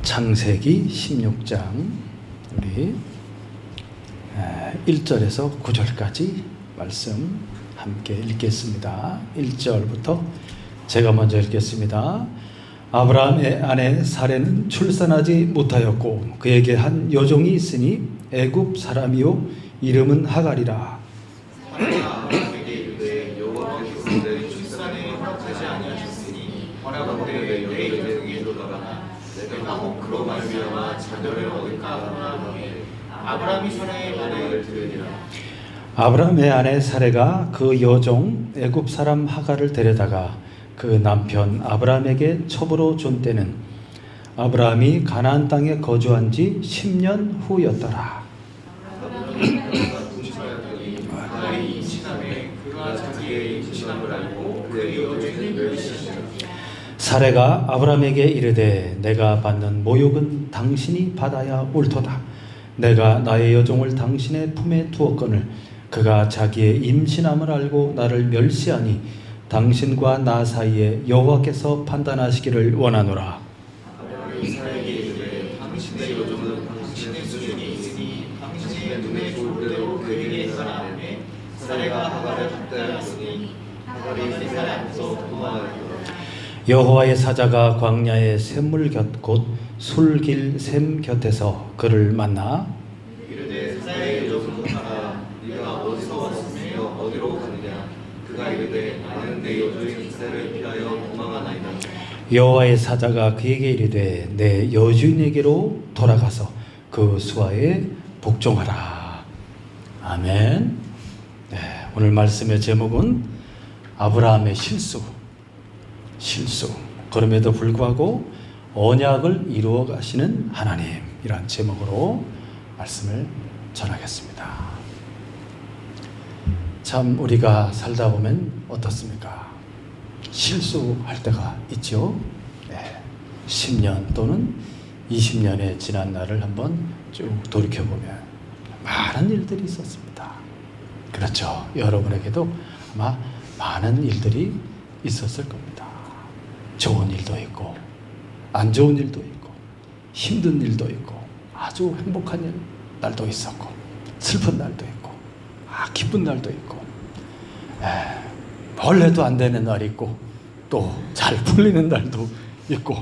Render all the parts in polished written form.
창세기 16장 우리 1절에서 9절까지 말씀 함께 읽겠습니다. 1절부터 제가 먼저 읽겠습니다. 아브라함의 아내 사레는 출산하지 못하였고 그에게 한 여종이 있으니 애굽 사람이요 이름은 하갈이라. 아브라함에게 이르되 여호와께서 내 출산에 허락하지 아니하셨으니 허락하되 내 여종이 이르더라. 내가 혹 그로 말미암아 자녀를 얻을까 하노니 아브라함이 사라의 말을 들으니라. 아브라함의 아내 사레가 그 여종 애굽 사람 하갈을 데려다가 그 남편 아브라함에게 첩으로 준 때는 아브라함이 가나안 땅에 거주한 지 10년 후였더라. 하갈이 임신함에 그가 자기의 임신함을 알고 그의 여종을 멸시하시라. 사레가 아브라함에게 이르되 내가 받는 모욕은 당신이 받아야 옳도다. 내가 나의 여종을 당신의 품에 두었거늘 그가 자기의 임신함을 알고 나를 멸시하니 당신과 나 사이에 여호와께서 판단하시기를 원하노라. 아브라함이 사라에게 이르되 당신의 여종은 당신의 수준이 있으니 당신의 눈에 좋을 대로 그에게 하라매 사라가 하갈을 받다하였으니 하갈이 사라 앞에서 도망하였더라. 여호와의 사자가 광야의 샘물 곁 곧 술길 샘 곁에서 그를 만나 이르되 사라의 여종은 가라. 네가 어디서 왔으며 어디로 가느냐. 그가 이르되 나는 내 여종인 사라를 피하여 도망하나이다. 여호와의 사자가 그에게 이르되 내 여주인에게로 돌아가서 그 수하에 복종하라. 아멘. 네, 오늘 말씀의 제목은 아브라함의 실수. 그럼에도 불구하고 언약을 이루어 가시는 하나님이란 제목으로 말씀을 전하겠습니다. 참 우리가 살다 보면 어떻습니까? 실수할 때가 있죠. 네. 10년 또는 20년의 지난 날을 한번 쭉 돌이켜보면 많은 일들이 있었습니다. 그렇죠. 여러분에게도 아마 많은 일들이 있었을 겁니다. 좋은 일도 있고 안 좋은 일도 있고 힘든 일도 있고 아주 행복한 날도 있었고 슬픈 날도 있고 기쁜 날도 있고 뭘 해도 안 되는 날이 있고 또 잘 풀리는 날도 있고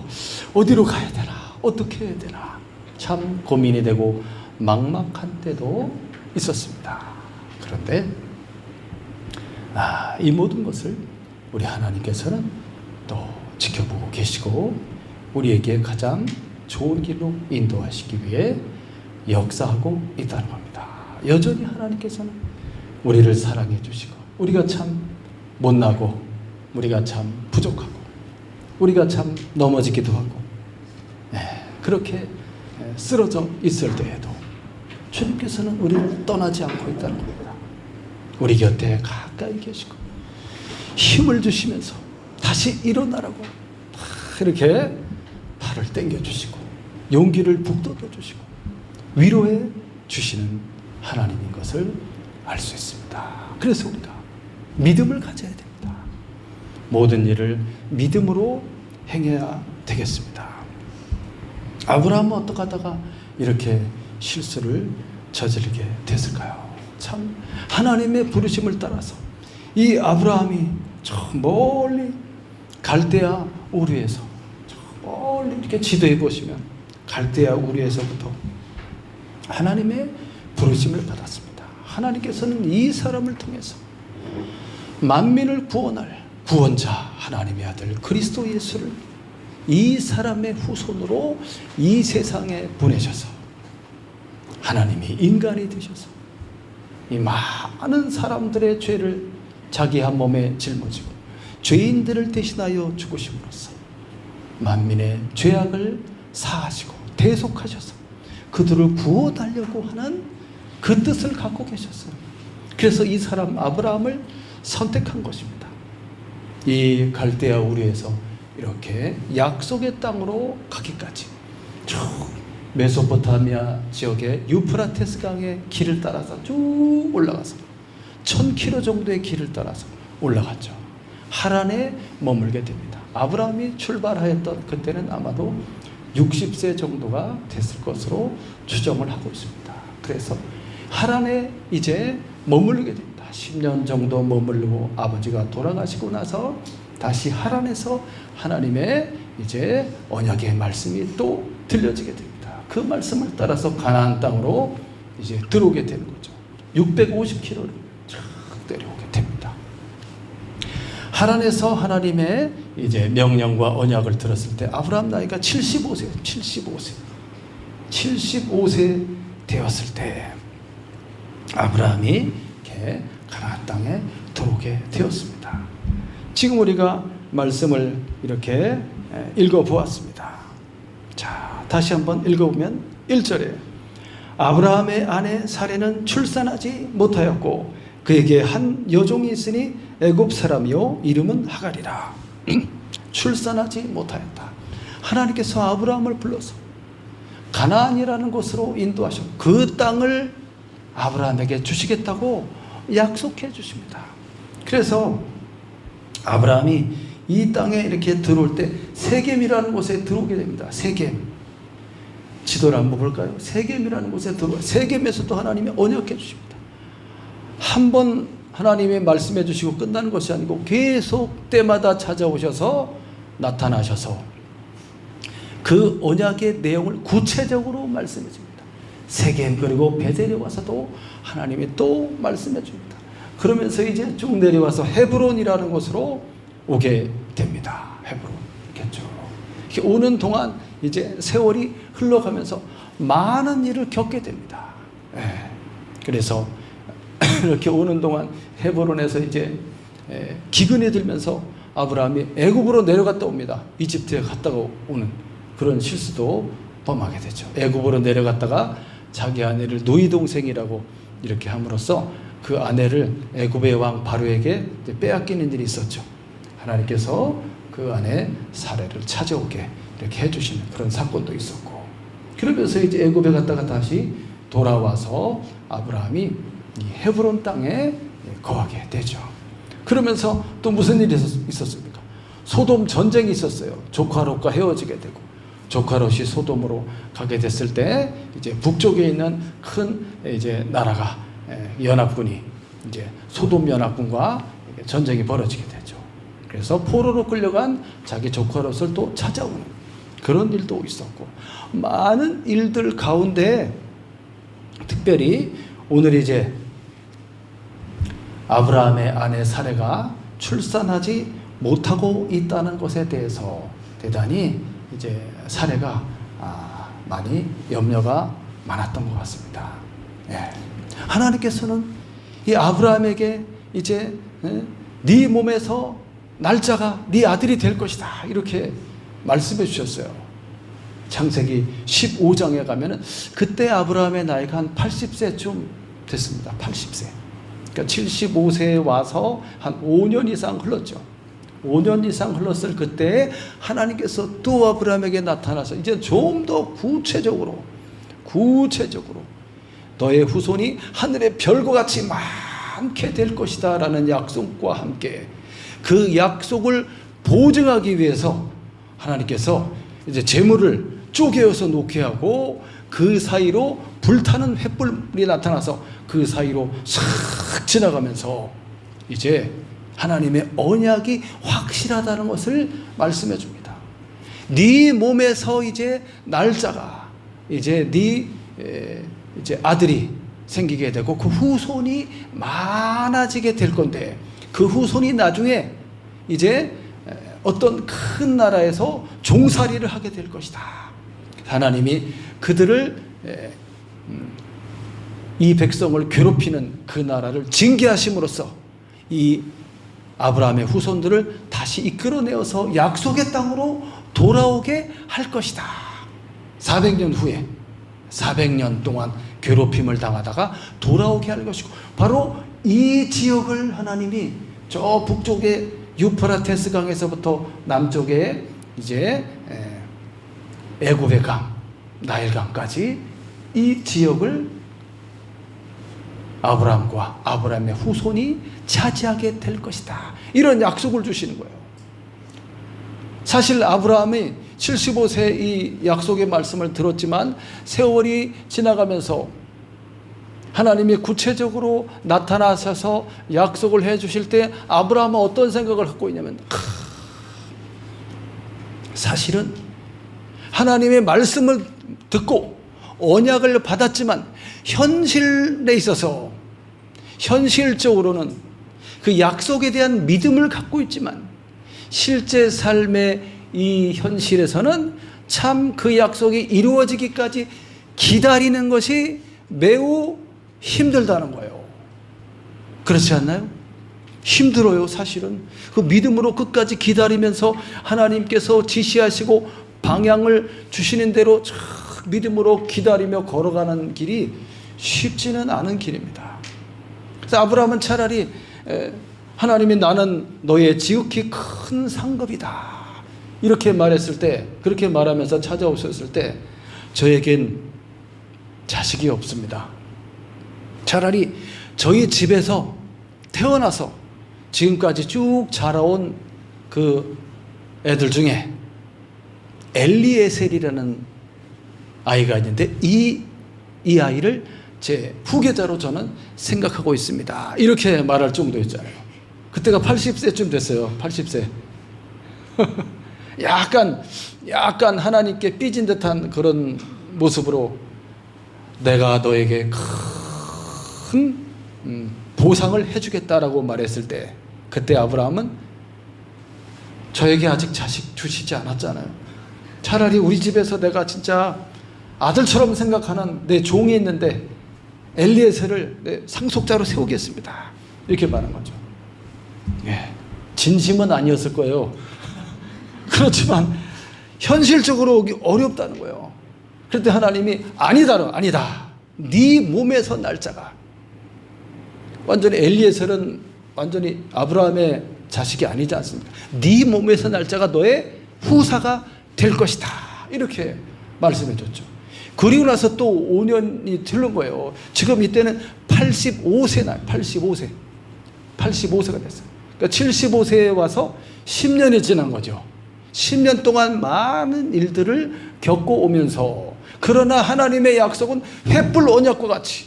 어디로 가야 되나 어떻게 해야 되나 참 고민이 되고 막막한 때도 있었습니다. 그런데 이 모든 것을 우리 하나님께서는 또 지켜보고 계시고 우리에게 가장 좋은 길로 인도하시기 위해 역사하고 있다는 겁니다. 여전히 하나님께서는 우리를 사랑해 주시고 우리가 참 못나고 우리가 참 부족하고 우리가 참 넘어지기도 하고 그렇게 쓰러져 있을 때에도 주님께서는 우리를 떠나지 않고 있다는 겁니다. 우리 곁에 가까이 계시고 힘을 주시면서 다시 일어나라고 이렇게 팔을 당겨주시고 용기를 북돋워 주시고 위로해 주시는 하나님인 것을 알 수 있습니다. 그래서 우리가 믿음을 가져야 됩니다. 모든 일을 믿음으로 행해야 되겠습니다. 아브라함은 어떻게 하다가 이렇게 실수를 저지르게 됐을까요? 참 하나님의 부르심을 따라서 이 아브라함이 저 멀리 갈대아 우르에서 저 멀리 이렇게 지도해 보시면 갈대아 우르에서부터 하나님의 부르심을 받았습니다. 하나님께서는 이 사람을 통해서 만민을 구원할 구원자 하나님의 아들 그리스도 예수를 이 사람의 후손으로 이 세상에 보내셔서 하나님이 인간이 되셔서 이 많은 사람들의 죄를 자기 한 몸에 짊어지고 죄인들을 대신하여 죽으심으로써 만민의 죄악을 사하시고 대속하셔서 그들을 구원하려고 하는 그 뜻을 갖고 계셨어요. 그래서 이 사람 아브라함을 선택한 것입니다. 이 갈대아 우르에서 이렇게 약속의 땅으로 가기까지 쭉 메소포타미아 지역의 유프라테스 강의 길을 따라서 쭉 올라가서 1000km 정도의 길을 따라서 올라갔죠. 하란에 머물게 됩니다. 아브라함이 출발하였던 그때는 아마도 60세 정도가 됐을 것으로 추정을 하고 있습니다. 그래서 하란에 이제 머무르게 됩니다. 10년 정도 머무르고 아버지가 돌아가시고 나서 다시 하란에서 하나님의 이제 언약의 말씀이 또 들려지게 됩니다. 그 말씀을 따라서 가나안 땅으로 이제 들어오게 되는 거죠. 650km를 쫙 내려오게 됩니다. 하란에서 하나님의 이제 명령과 언약을 들었을 때 아브라함 나이가 75세, 75세 되었을 때 아브라함이 이렇게 가나안 땅에 들어오게 되었습니다. 지금 우리가 말씀을 이렇게 읽어보았습니다. 자, 다시 한번 읽어보면 1절에 아브라함의 아내 사레는 출산하지 못하였고 그에게 한 여종이 있으니 애굽 사람이요 이름은 하갈이라. 출산하지 못하였다. 하나님께서 아브라함을 불러서 가나안이라는 곳으로 인도하셨고 그 땅을 아브라함에게 주시겠다고 약속해 주십니다. 그래서 아브라함이 이 땅에 이렇게 들어올 때 세겜이라는 곳에 들어오게 됩니다. 세겜. 지도를 한번 볼까요? 세겜이라는 곳에 들어와. 세겜에서도 하나님이 언약해 주십니다. 한 번 하나님이 말씀해 주시고 끝나는 것이 아니고 계속 때마다 찾아오셔서 나타나셔서 그 언약의 내용을 구체적으로 말씀해 줍니다. 세겜 그리고 베델에 와서도 하나님이 또 말씀해 줍니다. 그러면서 이제 쭉 내려와서 헤브론이라는 곳으로 오게 됩니다. 헤브론. 이렇게 쭉 오는 동안 이제 세월이 흘러가면서 많은 일을 겪게 됩니다. 그래서 이렇게 오는 동안 헤브론에서 이제 기근이 들면서 아브라함이 애굽으로 내려갔다 옵니다. 이집트에 갔다가 오는 그런 실수도 범하게 되죠. 애굽으로 내려갔다가 자기 아내를 누이 동생이라고 이렇게 함으로써 그 아내를 애굽의 왕 바로에게 빼앗기는 일이 있었죠. 하나님께서 그 아내 사레를 찾아오게 이렇게 해주시는 그런 사건도 있었고, 그러면서 이제 애굽에 갔다가 다시 돌아와서 아브라함이 이 헤브론 땅에 거하게 되죠. 그러면서 또 무슨 일이 있었습니까? 소돔 전쟁이 있었어요. 조카 롯과 헤어지게 되고, 조카 롯이 소돔으로 가게 됐을 때 이제 북쪽에 있는 큰 이제 나라가 연합군이 이제 소돔 연합군과 전쟁이 벌어지게 되죠. 그래서 포로로 끌려간 자기 조카 롯을 또 찾아오는 그런 일도 있었고, 많은 일들 가운데 특별히 오늘 이제 아브라함의 아내 사레가 출산하지 못하고 있다는 것에 대해서 대단히 이제 사레가 많이 염려가 많았던 것 같습니다. 하나님께서는 이 아브라함에게 이제 네 몸에서 날짜가 네 아들이 될 것이다 이렇게 말씀해 주셨어요. 창세기 15장에 가면은 그때 아브라함의 나이가 한 80세쯤 됐습니다. 80세. 그러니까 75세에 와서 한 5년 이상 흘렀죠. 5년 이상 흘렀을 그때 하나님께서 또 아브라함에게 나타나서 이제 좀 더 구체적으로 너의 후손이 하늘의 별과 같이 많게 될 것이다 라는 약속과 함께 그 약속을 보증하기 위해서 하나님께서 이제 재물을 쪼개어서 놓게 하고 그 사이로 불타는 횃불이 나타나서 그 사이로 싹 지나가면서 이제 하나님의 언약이 확실하다는 것을 말씀해 줍니다. 네 몸에서 이제 날짜가 이제 네 이제 아들이 생기게 되고 그 후손이 많아지게 될 건데 그 후손이 나중에 이제 어떤 큰 나라에서 종살이를 하게 될 것이다. 하나님이 그들을 이 백성을 괴롭히는 그 나라를 징계하심으로써 이 아브라함의 후손들을 다시 이끌어내어서 약속의 땅으로 돌아오게 할 것이다. 400년 후에 400년 동안 괴롭힘을 당하다가 돌아오게 할 것이고, 바로 이 지역을 하나님이 저 북쪽에 유프라테스 강에서부터 남쪽에 이제 애굽의 강, 나일강까지 이 지역을 아브라함과 아브라함의 후손이 차지하게 될 것이다. 이런 약속을 주시는 거예요. 사실 아브라함이 75세 이 약속의 말씀을 들었지만 세월이 지나가면서 하나님이 구체적으로 나타나셔서 약속을 해 주실 때 아브라함은 어떤 생각을 갖고 있냐면, 사실은 하나님의 말씀을 듣고 언약을 받았지만 현실에 있어서 현실적으로는 그 약속에 대한 믿음을 갖고 있지만 실제 삶의 이 현실에서는 참 그 약속이 이루어지기까지 기다리는 것이 매우 힘들다는 거예요. 그렇지 않나요? 힘들어요, 사실은. 그 믿음으로 끝까지 기다리면서 하나님께서 지시하시고 방향을 주시는 대로 쫙 믿음으로 기다리며 걸어가는 길이 쉽지는 않은 길입니다. 그래서 아브라함은 차라리 하나님이 나는 너의 지극히 큰 상급이다 이렇게 말했을 때, 그렇게 말하면서 찾아오셨을 때 저에겐 자식이 없습니다. 차라리 저희 집에서 태어나서 지금까지 쭉 자라온 그 애들 중에 엘리에셀이라는 아이가 있는데 이 아이를 제 후계자로 저는 생각하고 있습니다. 이렇게 말할 정도였잖아요. 그때가 80세쯤 됐어요. 80세. 약간 하나님께 삐진 듯한 그런 모습으로 내가 너에게 큰 보상을 해주겠다라고 말했을 때, 그때 아브라함은 저에게 아직 자식 주시지 않았잖아요. 차라리 우리 집에서 내가 진짜 아들처럼 생각하는 내 종이 있는데 엘리에셀을 내 상속자로 세우겠습니다. 이렇게 말한 거죠. 예, 진심은 아니었을 거예요. 그렇지만 현실적으로 어렵다는 거예요. 그때 하나님이 아니다. 네 몸에서 날짜가, 완전히 엘리에셀은 완전히 아브라함의 자식이 아니지 않습니까? 네 몸에서 날짜가 너의 후사가 될 것이다. 이렇게 말씀해 줬죠. 그리고 나서 또 5년이 틀린 거예요. 지금 이때는 85세가 됐어요. 그러니까 75세에 와서 10년이 지난 거죠. 10년 동안 많은 일들을 겪고 오면서, 그러나 하나님의 약속은 횃불 언약과 같이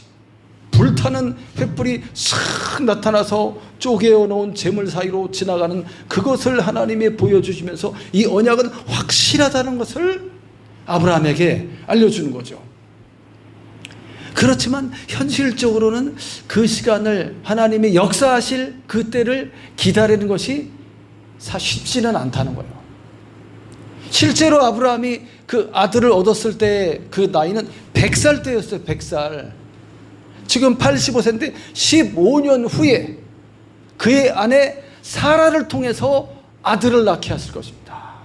불타는 횃불이 싹 나타나서 쪼개어 놓은 재물 사이로 지나가는 그것을 하나님이 보여주시면서 이 언약은 확실하다는 것을 아브라함에게 알려주는 거죠. 그렇지만 현실적으로는 그 시간을, 하나님이 역사하실 그때를 기다리는 것이 쉽지는 않다는 거예요. 실제로 아브라함이 그 아들을 얻었을 때 그 나이는 100살 때였어요. 100살. 지금 85세인데 15년 후에 그의 아내 사라를 통해서 아들을 낳게 하실 것입니다.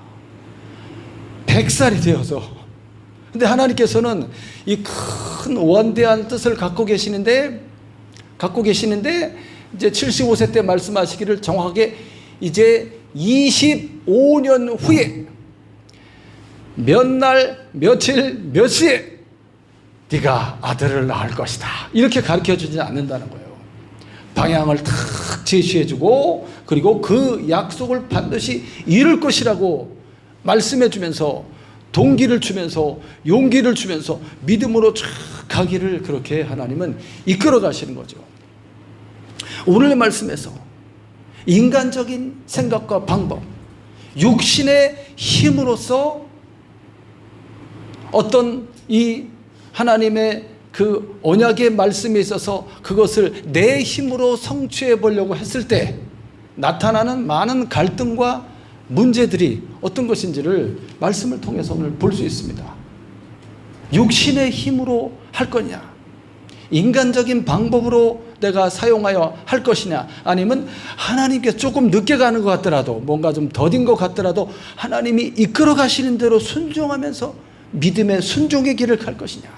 100살이 되어서. 근데 하나님께서는 이 큰 원대한 뜻을 갖고 계시는데 이제 75세 때 말씀하시기를 정확하게 이제 25년 후에 몇 날, 며칠, 몇 시에 네가 아들을 낳을 것이다. 이렇게 가르쳐주지 않는다는 거예요. 방향을 탁 제시해주고, 그리고 그 약속을 반드시 이룰 것이라고 말씀해주면서 동기를 주면서 용기를 주면서 믿음으로 쫙 가기를 그렇게 하나님은 이끌어 가시는 거죠. 오늘의 말씀에서 인간적인 생각과 방법, 육신의 힘으로써 어떤 이 하나님의 그 언약의 말씀에 있어서 그것을 내 힘으로 성취해 보려고 했을 때 나타나는 많은 갈등과 문제들이 어떤 것인지를 말씀을 통해서 오늘 볼 수 있습니다. 육신의 힘으로 할 거냐, 인간적인 방법으로 내가 사용하여 할 것이냐, 아니면 하나님께 조금 늦게 가는 것 같더라도, 뭔가 좀 더딘 것 같더라도 하나님이 이끌어 가시는 대로 순종하면서 믿음의 순종의 길을 갈 것이냐,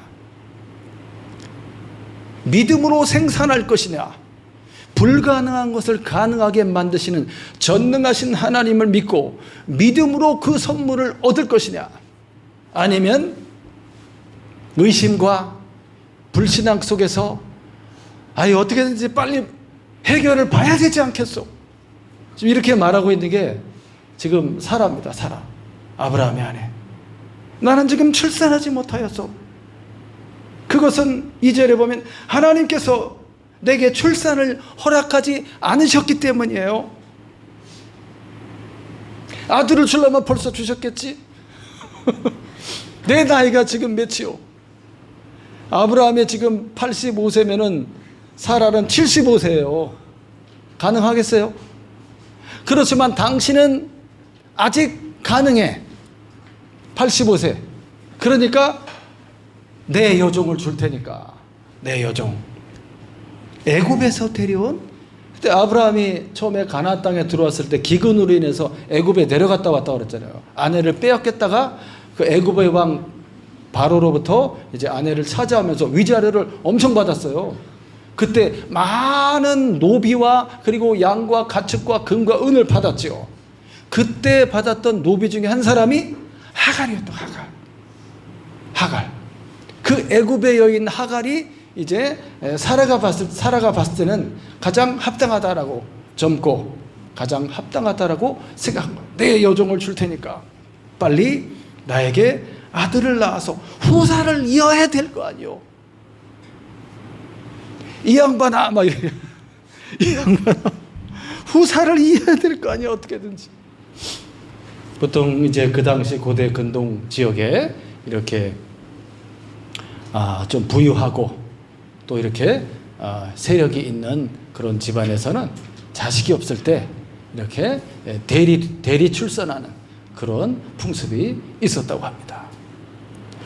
믿음으로 생산할 것이냐, 불가능한 것을 가능하게 만드시는 전능하신 하나님을 믿고 믿음으로 그 선물을 얻을 것이냐, 아니면 의심과 불신앙 속에서 어떻게든지 빨리 해결을 봐야 되지 않겠소, 지금 이렇게 말하고 있는 게 지금 사라입니다. 사라, 아브라함의 아내. 나는 지금 출산하지 못하였소. 그것은 2절에 보면 하나님께서 내게 출산을 허락하지 않으셨기 때문이에요. 아들을 주려면 벌써 주셨겠지? 내 나이가 지금 몇이요? 아브라함이 지금 85세면은 사라는 75세예요. 가능하겠어요? 그렇지만 당신은 아직 가능해. 85세. 그러니까 내 여종을 줄 테니까. 내 여종. 애굽에서 데려온, 그때 아브라함이 처음에 가나안 땅에 들어왔을 때 기근으로 인해서 애굽에 내려갔다 왔다 그랬잖아요. 아내를 빼앗겼다가 그 애굽의 왕 바로로부터 이제 아내를 차지하면서 위자료를 엄청 받았어요. 그때 많은 노비와 그리고 양과 가축과 금과 은을 받았지요. 그때 받았던 노비 중에 한 사람이 하갈이었다. 하갈. 그 애굽의 여인 하갈이 이제 사라가 봤을 때는 가장 합당하다라고, 젊고 가장 합당하다라고 생각한 거예요. 내 여종을 줄 테니까 빨리 나에게 아들을 낳아서 후사를 이어야 될 거 아니요. 이 양반아, 막 이래. 이 양반아, 후사를 이어야 될 거 아니야, 어떻게든지. 보통 이제 그 당시 고대 근동 지역에 이렇게 좀 부유하고 또 이렇게 세력이 있는 그런 집안에서는 자식이 없을 때 이렇게 대리 출산하는 그런 풍습이 있었다고 합니다.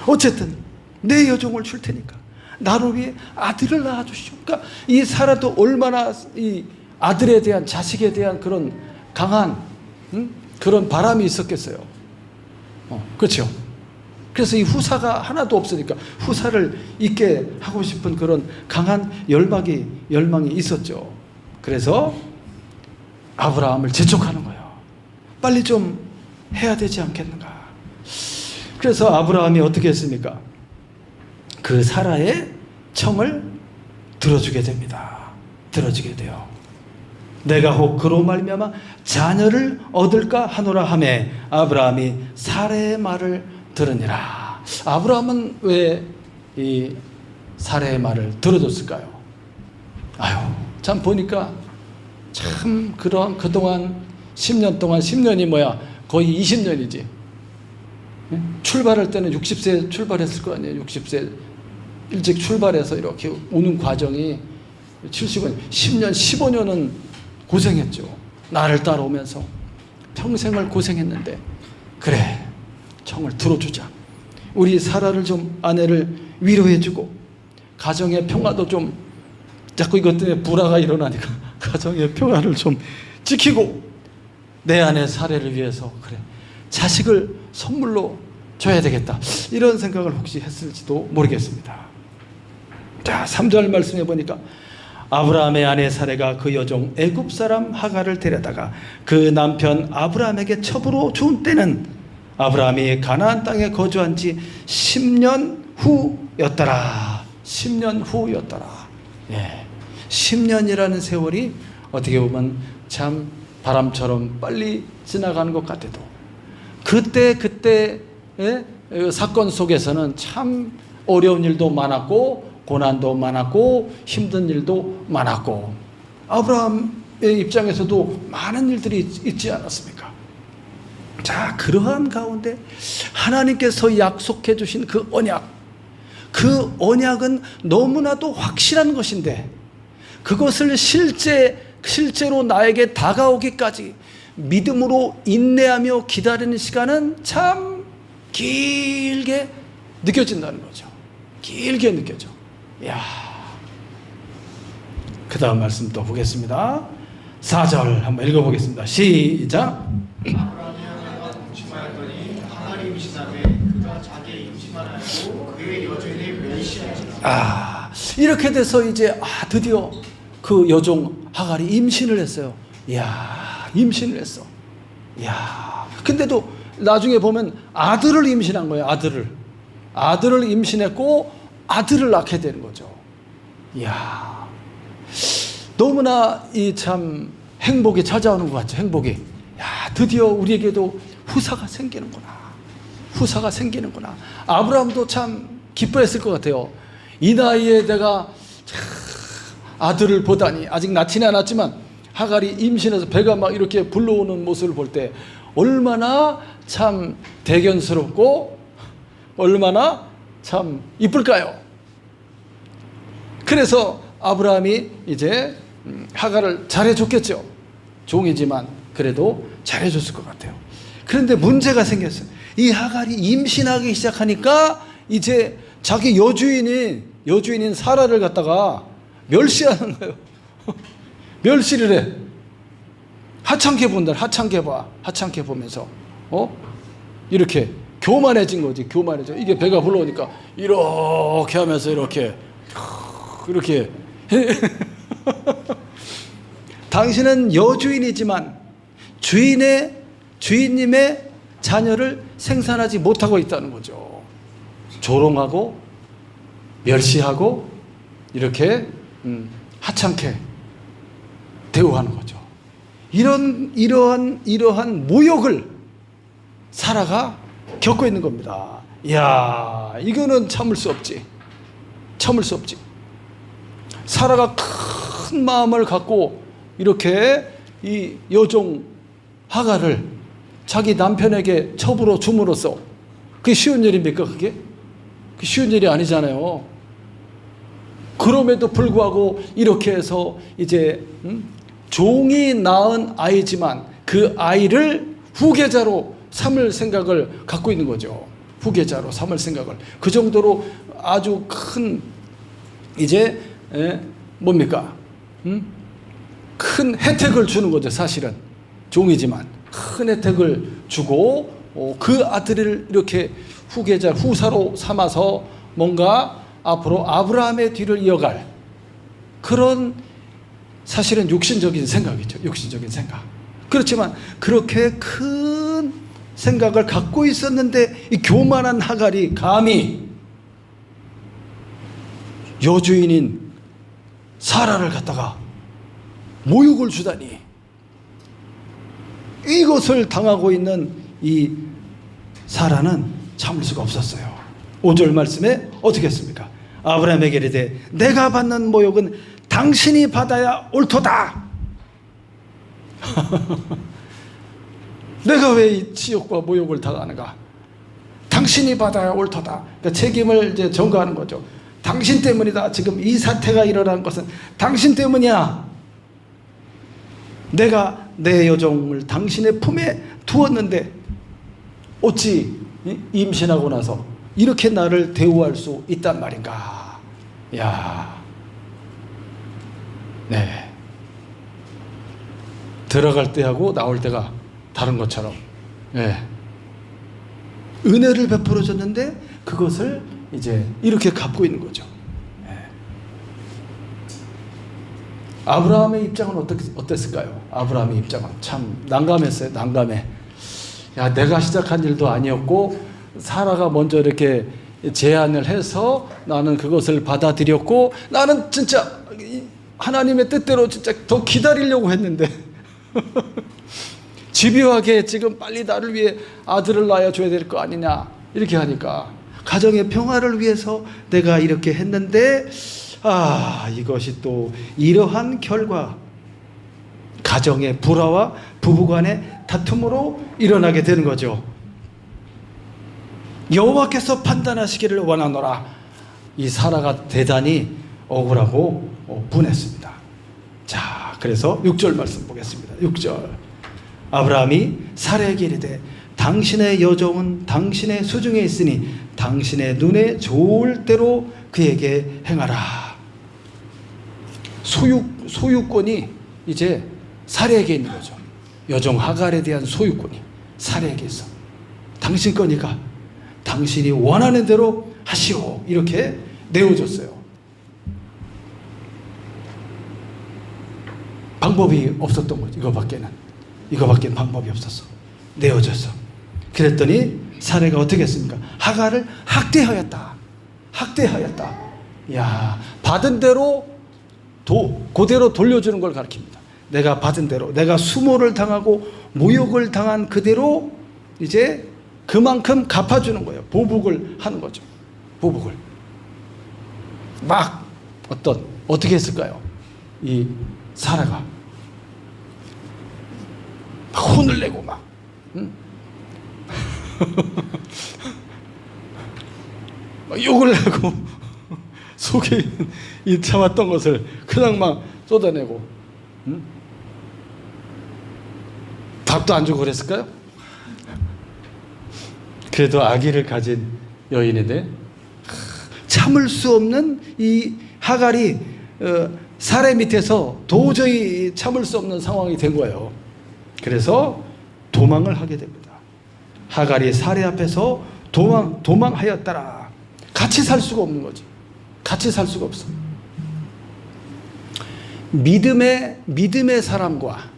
어쨌든 내 여종을 줄 테니까 나를 위해 아들을 낳아주시오. 그러니까 이 사라도 얼마나 이 아들에 대한, 자식에 대한 그런 강한 그런 바람이 있었겠어요. 그렇죠. 그래서 이 후사가 하나도 없으니까 후사를 있게 하고 싶은 그런 강한 열망이 있었죠. 그래서 아브라함을 재촉하는 거예요. 빨리 좀 해야 되지 않겠는가. 그래서 아브라함이 어떻게 했습니까? 그 사라의 청을 들어주게 됩니다. 들어주게 돼요. 내가 혹 그로 말미암아 자녀를 얻을까 하노라 하매 아브라함이 사라의 말을 들으니라. 아브라함은 왜 이 사라의 말을 들어줬을까요? 참 보니까 참 그동안 10년 동안, 10년이 뭐야, 거의 20년이지. 출발할 때는 60세 출발했을 거 아니에요. 60세 일찍 출발해서 이렇게 오는 과정이 70년, 10년, 15년은 고생했죠. 나를 따라오면서 평생을 고생했는데, 그래, 청을 들어주자. 우리 사라를 좀, 아내를 위로해주고 가정의 평화도 좀, 자꾸 이것 때문에 불화가 일어나니까 가정의 평화를 좀 지키고 내 아내 사라를 위해서, 그래, 자식을 선물로 줘야 되겠다, 이런 생각을 혹시 했을지도 모르겠습니다. 자, 3절 말씀해 보니까 아브라함의 아내 사라가 그 여종 애굽 사람 하갈을 데려다가 그 남편 아브라함에게 첩으로 준 때는 아브라함이 가나안 땅에 거주한 지 10년 후였더라. 10년 후였더라. 예. 10년이라는 세월이 어떻게 보면 참 바람처럼 빨리 지나가는 것 같아도 그때의 사건 속에서는 참 어려운 일도 많았고 고난도 많았고 힘든 일도 많았고 아브라함의 입장에서도 많은 일들이 있지 않았습니까? 자, 그러한 가운데 하나님께서 약속해 주신 그 언약은 너무나도 확실한 것인데 그것을 실제로 나에게 다가오기까지 믿음으로 인내하며 기다리는 시간은 참 길게 느껴진다는 거죠. 길게 느껴져. 이야. 그 다음 말씀 또 보겠습니다. 4절 한번 읽어보겠습니다. 시작. 아브라함이 하나가 동침하였더니 하갈이 임신하매 그가 자기의 임신만 알고 그의 여종이 멸시하니라. 이렇게 돼서 이제 드디어 그 여종 하갈이 임신을 했어요. 이야, 임신을 했어. 이야. 근데도 나중에 보면 아들을 임신한 거예요. 아들을 임신했고 아들을 낳게 되는 거죠. 이야. 너무나 이 참 행복이 찾아오는 것 같죠. 행복이. 야, 드디어 우리에게도 후사가 생기는구나. 후사가 생기는구나. 아브라함도 참 기뻐했을 것 같아요. 이 나이에 내가 아들을 보다니. 아직 낳지는 않았지만 하갈이 임신해서 배가 막 이렇게 불러오는 모습을 볼 때 얼마나 참 대견스럽고 얼마나 참 이쁠까요? 그래서 아브라함이 이제 하갈을 잘해줬겠죠. 종이지만 그래도 잘해줬을 것 같아요. 그런데 문제가 생겼어요. 이 하갈이 임신하기 시작하니까 이제 자기 여주인인 사라를 갖다가 멸시하는 거예요. 멸시를 해. 하찮게 본다. 하찮게 보면서 이렇게 교만해진 거지. 교만해져. 이게 배가 불러오니까 이렇게 하면서 이렇게 당신은 여주인이지만 주인님의 자녀를 생산하지 못하고 있다는 거죠. 조롱하고 멸시하고 이렇게 하찮게 대우하는 거죠. 이러한 모욕을 사라가 겪고 있는 겁니다. 이야, 이거는 참을 수 없지. 사라가 큰 마음을 갖고 이렇게 이 여종 하갈을 자기 남편에게 첩으로 줌으로써 그게 쉬운 일입니까? 그게 쉬운 일이 아니잖아요. 그럼에도 불구하고 이렇게 해서 이제 종이 낳은 아이지만 그 아이를 후계자로 삼을 생각을 갖고 있는 거죠. 후계자로 삼을 생각을. 그 정도로 아주 큰 이제 뭡니까? 큰 혜택을 주는 거죠. 사실은 종이지만 큰 혜택을 주고 그 아들을 이렇게 후사로 삼아서 뭔가 앞으로 아브라함의 뒤를 이어갈 그런 사실은 육신적인 생각이죠. 육신적인 생각. 그렇지만 그렇게 큰 생각을 갖고 있었는데 이 교만한 하갈이 감히 여주인인 사라를 갖다가 모욕을 주다니, 이것을 당하고 있는 이 사라는 참을 수가 없었어요. 5절 말씀에 어떻게 했습니까? 아브라함에게 이르되 내가 받는 모욕은 당신이 받아야 옳도다. 내가 왜 이 치욕과 모욕을 당하는가? 당신이 받아야 옳도다. 그러니까 책임을 이제 전가하는 거죠. 당신 때문이다. 지금 이 사태가 일어난 것은 당신 때문이야. 내가 내 여종을 당신의 품에 두었는데 어찌 임신하고 나서 이렇게 나를 대우할 수 있단 말인가? 야, 네. 들어갈 때하고 나올 때가 다른 것처럼, 네. 은혜를 베풀어 줬는데 그것을 이제 이렇게 갚고 있는 거죠. 네. 아브라함의 입장은 어땠을까요? 아브라함의 입장은 참 난감했어요. 난감해. 야, 내가 시작한 일도 아니었고 사라가 먼저 이렇게 제안을 해서 나는 그것을 받아들였고 나는 진짜 하나님의 뜻대로 진짜 더 기다리려고 했는데 집요하게 지금 빨리 나를 위해 아들을 낳아줘야 될 거 아니냐 이렇게 하니까 가정의 평화를 위해서 내가 이렇게 했는데 이것이 또 이러한 결과 가정의 불화와 부부간의 다툼으로 일어나게 되는 거죠. 여호와께서 판단하시기를 원하노라. 이 사라가 대단히 억울하고 분했습니다. 자, 그래서 6절 말씀 보겠습니다. 6절. 아브라함이 사라에게 이르되 당신의 여종은 당신의 수중에 있으니 당신의 눈에 좋을 대로 그에게 행하라. 소유권이 이제 사라에게 있는 거죠. 여종 하갈에 대한 소유권이 사라에게 있어. 당신 거니까 당신이 원하는 대로 하시오. 이렇게 내어줬어요. 방법이 없었던 거죠. 이거밖에는 방법이 없었어. 내어줬어. 그랬더니 사라가 어떻게 했습니까? 하갈을 학대하였다. 야, 받은 대로 그대로 돌려주는 걸 가르칩니다. 내가 받은 대로, 내가 수모를 당하고 모욕을 당한 그대로 이제 그만큼 갚아주는 거예요. 보복을 하는 거죠. 보복을. 막 어떻게 했을까요? 이 사라가 막 혼을 내고 막 막 욕을 내고 속에 있는 이 참았던 것을 그냥 막 쏟아내고 밥도 안 주고 그랬을까요? 그래도 아기를 가진 여인인데 참을 수 없는 이 하갈이 사례 밑에서 도저히 참을 수 없는 상황이 된 거예요. 그래서 도망을 하게 됩니다. 하갈이 사례 앞에서 도망하였더라. 같이 살 수가 없는 거지. 같이 살 수가 없어. 믿음의 사람과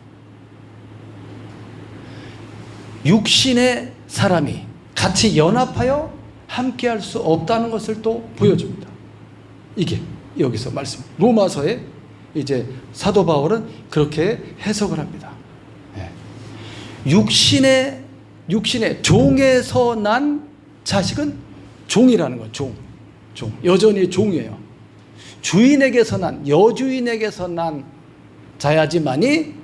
육신의 사람이 같이 연합하여 함께할 수 없다는 것을 또 보여줍니다. 이게 여기서 말씀. 로마서에 이제 사도 바울은 그렇게 해석을 합니다. 육신의 종에서 난 자식은 종이라는 거. 종. 여전히 종이에요. 주인에게서 난, 여주인에게서 난 자야지만이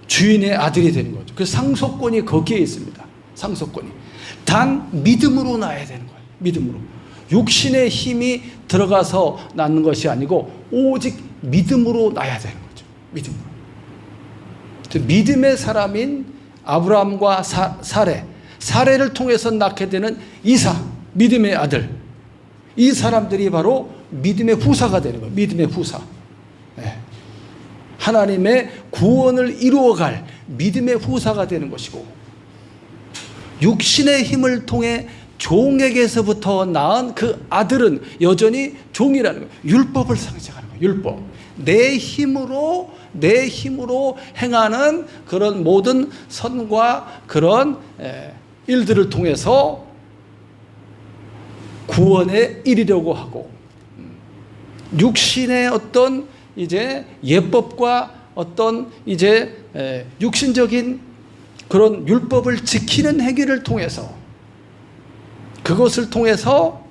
주인의 아들이 되는 거죠. 그 상속권이 거기에 있습니다. 상속권이. 단 믿음으로 낳아야 되는 거예요. 믿음으로. 육신의 힘이 들어가서 낳는 것이 아니고 오직 믿음으로 낳아야 되는 거죠. 믿음으로. 믿음의 사람인 아브라함과 사레를 통해서 낳게 되는 이삭, 믿음의 아들. 이 사람들이 바로 믿음의 후사가 되는 거예요. 믿음의 후사. 네. 하나님의 구원을 이루어갈 믿음의 후사가 되는 것이고, 육신의 힘을 통해 종에게서부터 낳은 그 아들은 여전히 종이라는 거예요. 율법을 상징하는 거예요. 율법. 내 힘으로 행하는 그런 모든 선과 그런 일들을 통해서 구원에 이르려고 하고, 육신의 어떤 이제 예법과 어떤 이제 육신적인 그런 율법을 지키는 행위를 통해서, 그것을 통해서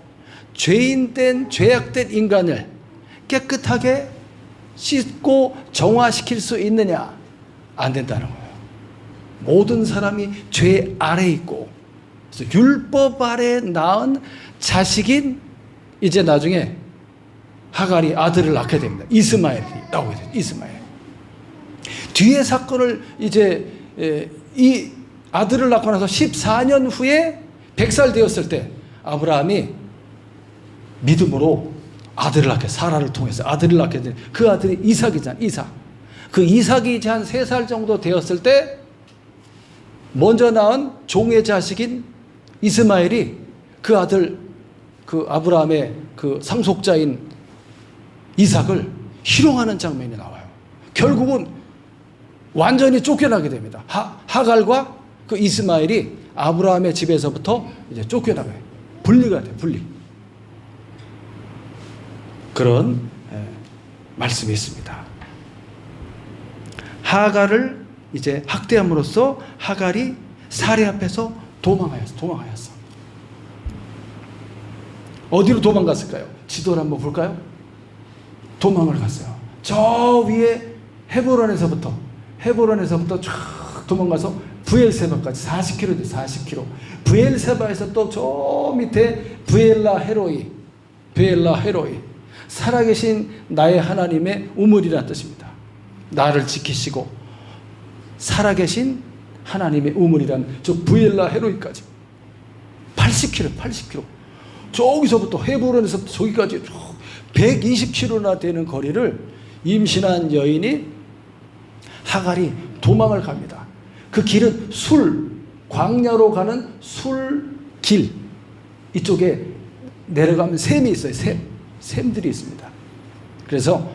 죄악된 인간을 깨끗하게 씻고 정화시킬 수 있느냐? 안 된다는 거예요. 모든 사람이 죄 아래에 있고, 그래서 율법 아래 낳은 자식인 이제 나중에 하갈이 아들을 낳게 됩니다. 이스마엘이 나오게 돼요. 이스마엘. 뒤에 사건을 이제 이 아들을 낳고 나서 14년 후에 100살 되었을 때 아브라함이 믿음으로 아들을 낳게, 사라를 통해서 아들을 낳게 된 그 아들이 이삭이잖아. 이삭. 그 이삭이 이제 한 3살 정도 되었을 때 먼저 낳은 종의 자식인 이스마엘이 그 아들, 그 아브라함의 그 상속자인 이삭을 희롱하는 장면이 나와요. 결국은 완전히 쫓겨나게 됩니다. 하갈과 그 이스마엘이 아브라함의 집에서부터 이제 쫓겨나가요. 분리가 돼요. 분리. 그런 말씀이 있습니다. 하갈을 이제 학대함으로써 하갈이 사례 앞에서 도망하였어. 어디로 도망갔을까요? 지도를 한번 볼까요? 도망을 갔어요. 저 위에 헤브론에서부터 쫙 도망가서 브엘세바까지 40km 돼. 40km. 브엘세바에서 또 저 밑에 브엘라 헤로이. 살아계신 나의 하나님의 우물이라는 뜻입니다. 나를 지키시고 살아계신 하나님의 우물이라는 저 브엘라 헤로이까지 80km. 저기서부터 헤브론에서부터 저기까지 120km나 되는 거리를 임신한 여인이 하갈이 도망을 갑니다. 그 길은 광야로 가는 술길. 이쪽에 내려가면 샘이 있어요. 샘들이 있습니다. 그래서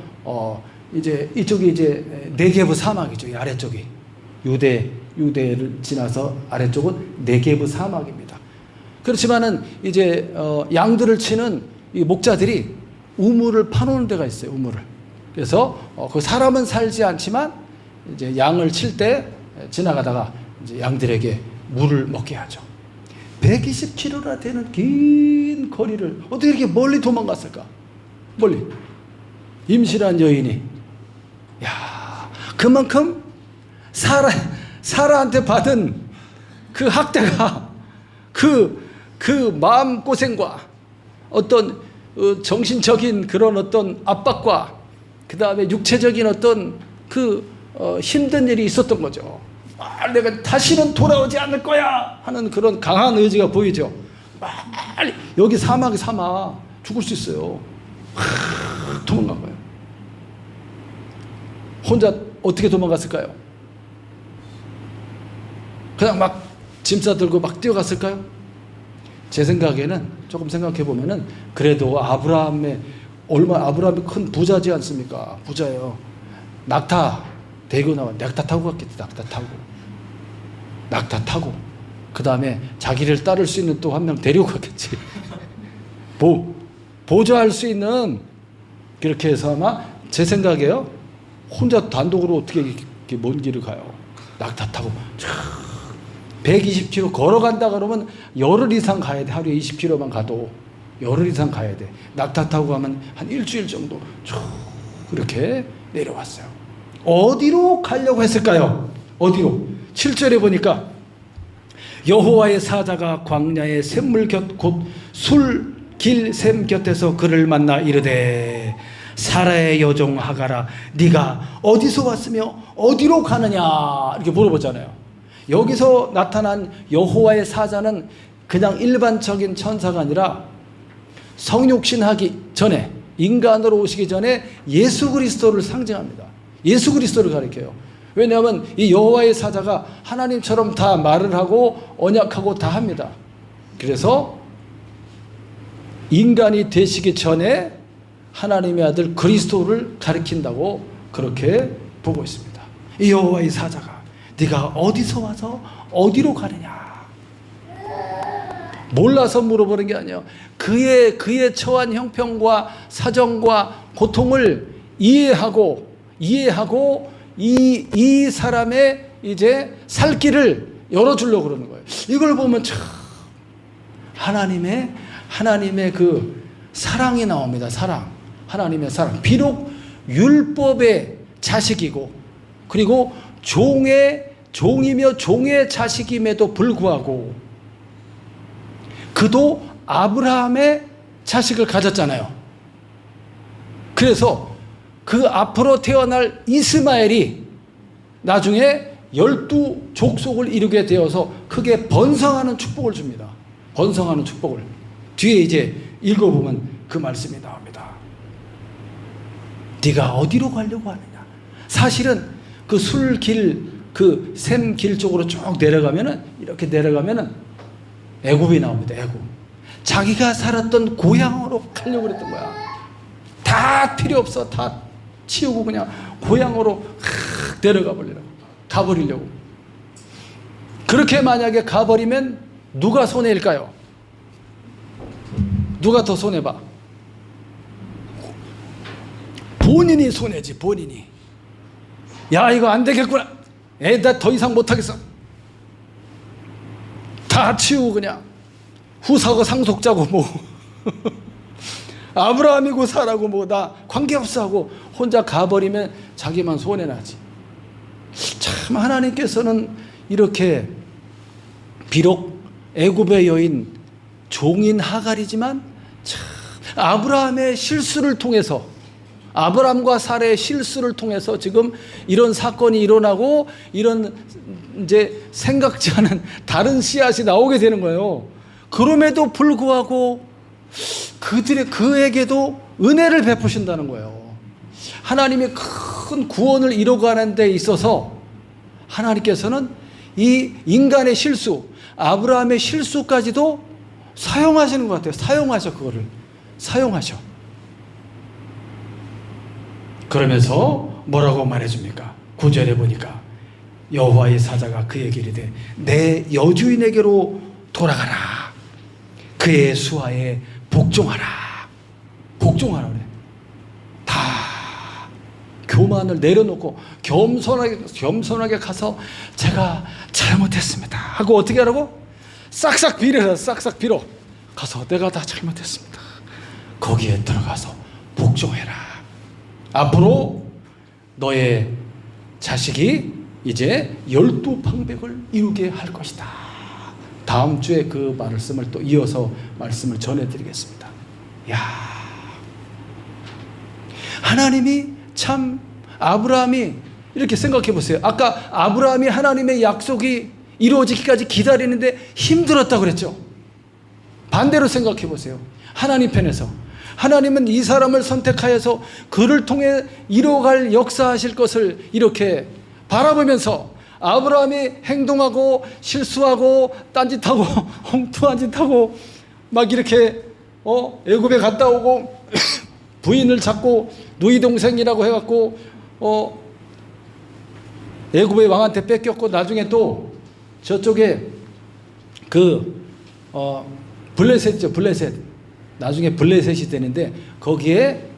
이제 이쪽이 이제 네게브 사막이죠. 이 아래쪽이 유대를 지나서 아래쪽은 네게브 사막입니다. 그렇지만은 이제 양들을 치는 이 목자들이 우물을 파놓는 데가 있어요. 우물을. 그래서 그 사람은 살지 않지만 이제 양을 칠 때 지나가다가 이제 양들에게 물을 먹게 하죠. 120km나 되는 긴 거리를 어떻게 이렇게 멀리 도망갔을까? 멀리. 임신한 여인이. 야, 그만큼 사라한테 받은 그 학대가 그 마음고생과 어떤 정신적인 그런 어떤 압박과 그 다음에 육체적인 어떤 힘든 일이 있었던 거죠. 내가 다시는 돌아오지 않을 거야 하는 그런 강한 의지가 보이죠. 빨리 여기 사막이 죽을 수 있어요. 도망간 거예요. 혼자 어떻게 도망갔을까요? 그냥 막 짐 싸들고 막 뛰어갔을까요? 제 생각에는 조금 생각해 보면은 그래도 아브라함이 큰 부자지 않습니까? 부자예요. 낙타 대고 나와 낙타 타고 갔겠지. 낙타 타고 그 다음에 자기를 따를 수 있는 또 한 명 데리고 갔겠지. 보조할 수 있는 그렇게 해서 아마 제 생각에요. 혼자 단독으로 어떻게 이렇게 먼 길을 가요. 낙타 타고 120km 걸어간다 그러면 열흘 이상 가야 돼. 하루에 20km만 가도 열흘 이상 가야 돼. 낙타 타고 가면 한 일주일 정도 쭉 이렇게 내려왔어요. 어디로 가려고 했을까요? 어디로? 7절에 보니까 여호와의 사자가 광야의 샘물 곁 곧 술길 샘 곁에서 그를 만나 이르되 사라의 여종 하가라 네가 어디서 왔으며 어디로 가느냐 이렇게 물어보잖아요. 여기서 나타난 여호와의 사자는 그냥 일반적인 천사가 아니라 성육신하기 전에 인간으로 오시기 전에 예수 그리스도를 상징합니다. 예수 그리스도를 가리켜요. 왜냐하면 이 여호와의 사자가 하나님처럼 다 말을 하고 언약하고 다 합니다. 그래서 인간이 되시기 전에 하나님의 아들 그리스도를 가리킨다고 그렇게 보고 있습니다. 이 여호와의 사자가 네가 어디서 와서 어디로 가느냐 몰라서 물어보는 게 아니에요. 그의 처한 형편과 사정과 고통을 이해하고 이 사람의 이제 살 길을 열어주려고 그러는 거예요. 이걸 보면 참 하나님의 그 사랑이 나옵니다. 사랑. 하나님의 사랑. 비록 율법의 자식이고 그리고 종이며 종의 자식임에도 불구하고 그도 아브라함의 자식을 가졌잖아요. 그래서 그 앞으로 태어날 이스마엘이 나중에 12족속을 이루게 되어서 크게 번성하는 축복을 줍니다. 번성하는 축복을. 뒤에 이제 읽어보면 그 말씀이 나옵니다. 네가 어디로 가려고 하느냐. 사실은 그 술길, 그 샘길 쪽으로 쭉 내려가면은 이렇게 내려가면은 애굽이 나옵니다. 애굽. 자기가 살았던 고향으로 가려고 그랬던 거야. 다 필요 없어. 다 치우고 그냥 고향으로 내려가 버리려고. 가버리려고. 그렇게 만약에 가버리면 누가 손해일까요? 누가 더 손해봐? 본인이 손해지. 본인이. 야 이거 안 되겠구나. 나 더 이상 못하겠어. 다 치우고 그냥 후사고 상속자고 뭐 아브라함이고 사라고 뭐 나 관계없어 하고 혼자 가버리면 자기만 손해나지. 참 하나님께서는 이렇게 비록 애굽의 여인 종인 하갈이지만 참 아브라함의 실수를 통해서 아브라함과 사라의 실수를 통해서 지금 이런 사건이 일어나고 이런 이제 생각지 않은 다른 씨앗이 나오게 되는 거예요. 그럼에도 불구하고 그에게도 은혜를 베푸신다는 거예요. 하나님의 큰 구원을 이뤄가는 데 있어서 하나님께서는 이 인간의 실수, 아브라함의 실수까지도 사용하시는 것 같아요. 그거를 사용하셔. 그러면서 뭐라고 말해줍니까? 9절에 보니까 여호와의 사자가 그에게 이르되 내 여주인에게로 돌아가라. 그의 수하에 복종하라. 복종하라 그래. 다 교만을 내려놓고 겸손하게 가서 제가 잘못했습니다 하고 어떻게 하라고? 싹싹 빌어라. 싹싹 빌어. 가서 내가 다 잘못했습니다. 거기에 들어가서 복종해라. 앞으로 너의 자식이 이제 12방백을 이루게 할 것이다. 다음 주에 그 말씀을 또 이어서 말씀을 전해드리겠습니다. 야, 하나님이 참, 아브라함이 이렇게 생각해 보세요. 아까 아브라함이 하나님의 약속이 이루어지기까지 기다리는데 힘들었다고 그랬죠. 반대로 생각해 보세요. 하나님 편에서 하나님은 이 사람을 선택하여서 그를 통해 이루어갈 역사하실 것을 이렇게 바라보면서 아브라함이 행동하고 실수하고 딴짓하고 엉뚱한 짓하고 막 이렇게 애굽에 갔다 오고 부인을 잡고 누이 동생이라고 해갖고 애굽의 왕한테 뺏겼고, 나중에 또 저쪽에 블레셋이죠. 블레셋. 나중에 블레셋이 되는데 거기에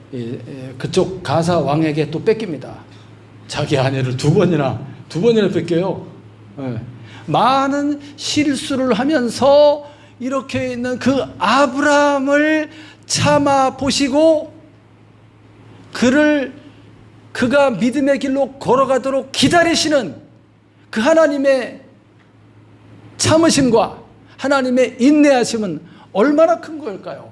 그쪽 가사 왕에게 또 뺏깁니다. 자기 아내를 두 번이나 뺏겨요. 많은 실수를 하면서 이렇게 있는 그 아브라함을 참아 보시고 그가 믿음의 길로 걸어가도록 기다리시는 그 하나님의 참으심과 하나님의 인내하심은 얼마나 큰 걸까요?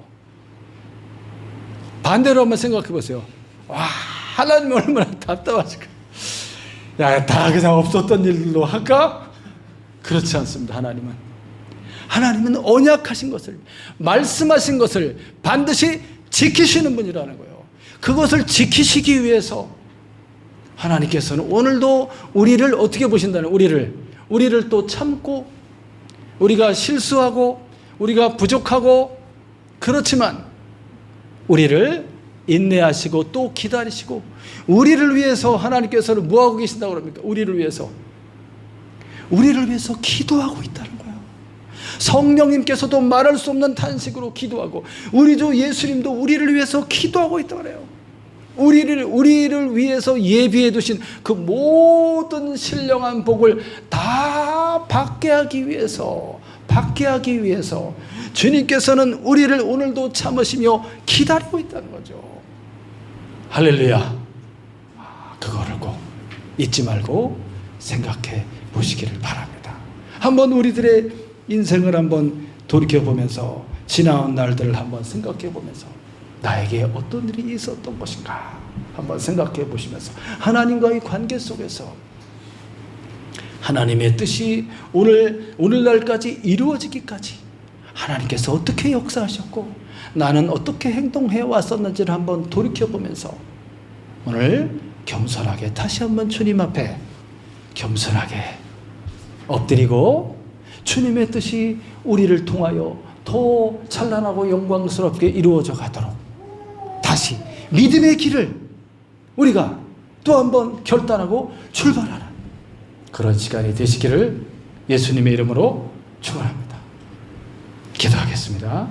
반대로 한번 생각해 보세요. 와, 하나님은 얼마나 답답하실까? 야, 다 그냥 없었던 일로 할까? 그렇지 않습니다. 하나님은 언약하신 것을, 말씀하신 것을 반드시 지키시는 분이라는 거예요. 그것을 지키시기 위해서 하나님께서는 오늘도 우리를 어떻게 보신다는, 우리를 또 참고, 우리가 실수하고 우리가 부족하고 그렇지만 우리를 인내하시고 또 기다리시고, 우리를 위해서 하나님께서는 뭐하고 계신다고 그럽니까? 우리를 위해서 기도하고 있다는 거예요. 성령님께서도 말할 수 없는 탄식으로 기도하고, 우리 주 예수님도 우리를 위해서 기도하고 있다고 그래요. 우리를 위해서 예비해 두신 그 모든 신령한 복을 다 받게 하기 위해서 주님께서는 우리를 오늘도 참으시며 기다리고 있다는 거죠. 할렐루야. 그거를 꼭 잊지 말고 생각해 보시기를 바랍니다. 한번 우리들의 인생을 한번 돌이켜보면서 지나온 날들을 한번 생각해 보면서 나에게 어떤 일이 있었던 것인가 한번 생각해 보시면서 하나님과의 관계 속에서 하나님의 뜻이 오늘날까지 이루어지기까지 하나님께서 어떻게 역사하셨고 나는 어떻게 행동해 왔었는지를 한번 돌이켜보면서 오늘 겸손하게 다시 한번 주님 앞에 겸손하게 엎드리고 주님의 뜻이 우리를 통하여 더 찬란하고 영광스럽게 이루어져 가도록 다시 믿음의 길을 우리가 또 한번 결단하고 출발하는 그런 시간이 되시기를 예수님의 이름으로 축원합니다. 기도하겠습니다.